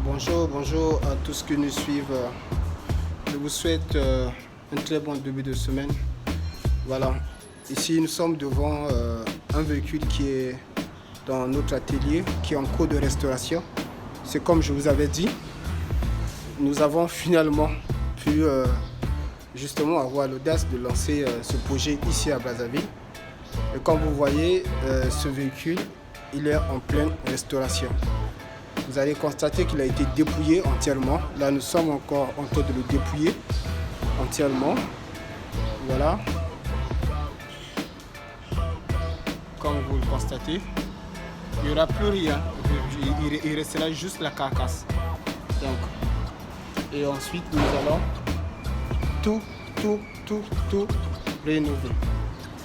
Bonjour à tous qui nous suivent. Je vous souhaite un très bon début de semaine. Voilà, ici nous sommes devant un véhicule qui est dans notre atelier, qui est en cours de restauration. C'est comme je vous avais dit, nous avons finalement pu justement avoir l'audace de lancer ce projet ici à Brazzaville. Et comme vous voyez, ce véhicule, il est en pleine restauration. Vous allez constater qu'il a été dépouillé entièrement. Là, nous sommes encore en train de le dépouiller entièrement. Voilà. Comme vous le constatez, il n'y aura plus rien. Il restera juste la carcasse. Donc, et ensuite, nous allons tout rénover.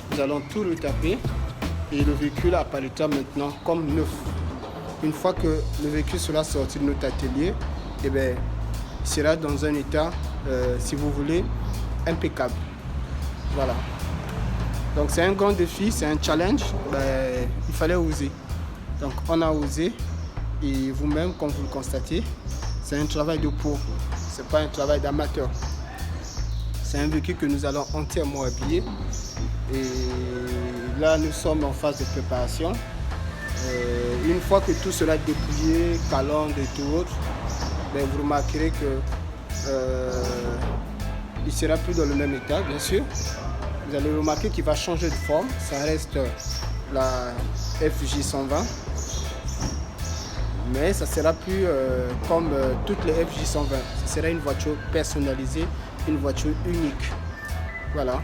Nous allons tout retaper et le véhicule apparaîtra maintenant comme neuf. Une fois que le véhicule sera sorti de notre atelier, eh bien, il sera dans un état, si vous voulez, impeccable. Voilà. Donc c'est un grand défi, c'est un challenge. Il fallait oser. Donc on a osé et vous-même, comme vous le constatez, c'est un travail de pro. C'est pas un travail d'amateur. C'est un véhicule que nous allons entièrement habiller. Et là, nous sommes en phase de préparation. Une fois que tout sera dépouillé, calandre et tout autre, vous remarquerez que il ne sera plus dans le même état, bien sûr. Vous allez remarquer qu'il va changer de forme. Ça reste la FJ 120. Mais ça ne sera plus comme toutes les FJ 120. Ce sera une voiture personnalisée, une voiture unique. Voilà.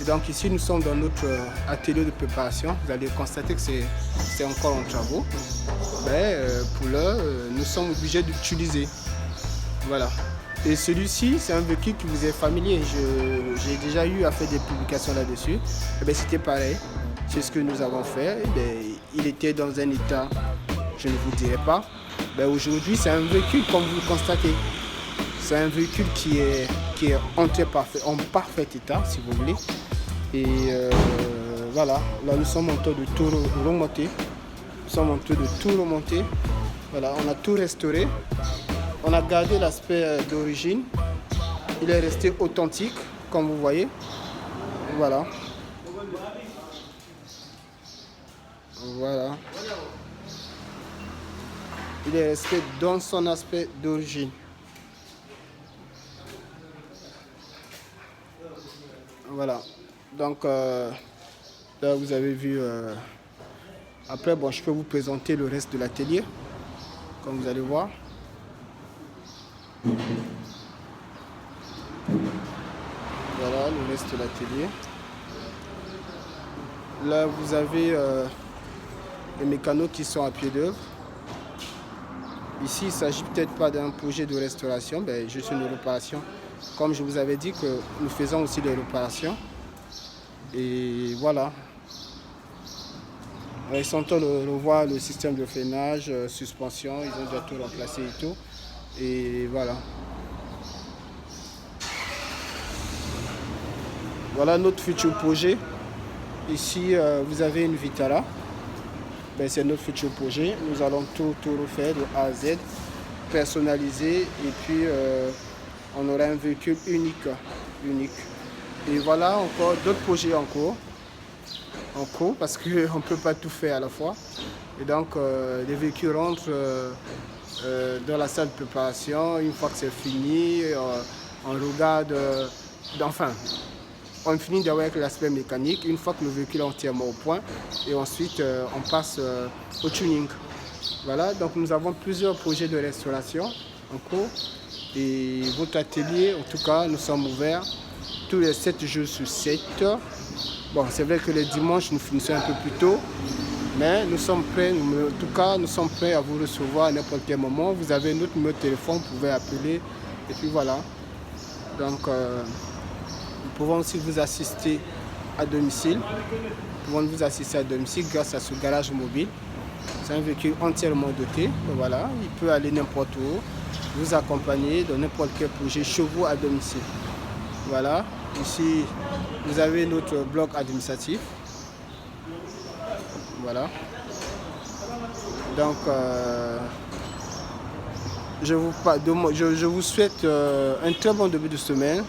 Et donc ici, nous sommes dans notre atelier de préparation. Vous allez constater que c'est encore en travaux. Mais pour l'heure, nous sommes obligés d'utiliser. Voilà. Et celui-ci, c'est un véhicule qui vous est familier. J'ai déjà eu à faire des publications là-dessus. C'était pareil. C'est ce que nous avons fait. Il était dans un état, je ne vous dirai pas. Aujourd'hui, c'est un véhicule comme vous le constatez. C'est un véhicule qui est en parfait état, si vous voulez. Et voilà, là nous sommes en train de tout remonter. Voilà, on a tout restauré. On a gardé l'aspect d'origine. Il est resté authentique, comme vous voyez. Voilà. Voilà. Il est resté dans son aspect d'origine. Voilà. Donc là vous avez vu, après je peux vous présenter le reste de l'atelier, comme vous allez voir. Voilà le reste de l'atelier. Là vous avez les mécanos qui sont à pied d'œuvre. Ici il ne s'agit peut-être pas d'un projet de restauration, juste une réparation. Comme je vous avais dit que nous faisons aussi des réparations. Et voilà. Ils sont en train de revoir le système de freinage, suspension, ils ont déjà tout remplacé et tout. Et voilà. Voilà notre futur projet. Ici, vous avez une Vitara. C'est notre futur projet. Nous allons tout refaire de A à Z, personnaliser et puis on aura un véhicule unique. Et voilà encore d'autres projets en cours parce qu'on ne peut pas tout faire à la fois. Et donc les véhicules rentrent dans la salle de préparation. Une fois que c'est fini, on regarde, on finit avec l'aspect mécanique. Une fois que le véhicule est entièrement au point, et ensuite on passe au tuning. Voilà, donc nous avons plusieurs projets de restauration en cours. Et votre atelier, en tout cas, nous sommes ouverts tous les 7 jours sur 7. C'est vrai que les dimanches, nous finissons un peu plus tôt. Mais nous sommes prêts, en tout cas, nous sommes prêts à vous recevoir à n'importe quel moment. Vous avez notre numéro de téléphone, vous pouvez appeler. Et puis voilà. Donc, nous pouvons aussi vous assister à domicile. Nous pouvons vous assister à domicile grâce à ce garage mobile. C'est un véhicule entièrement doté. Voilà, il peut aller n'importe où, vous accompagner dans n'importe quel projet chez vous à domicile. Voilà, ici vous avez notre bloc administratif. Voilà. Donc je vous souhaite un très bon début de semaine.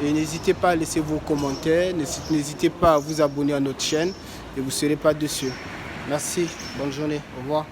Et n'hésitez pas à laisser vos commentaires. N'hésitez pas à vous abonner à notre chaîne et vous ne serez pas déçus. Merci. Bonne journée. Au revoir.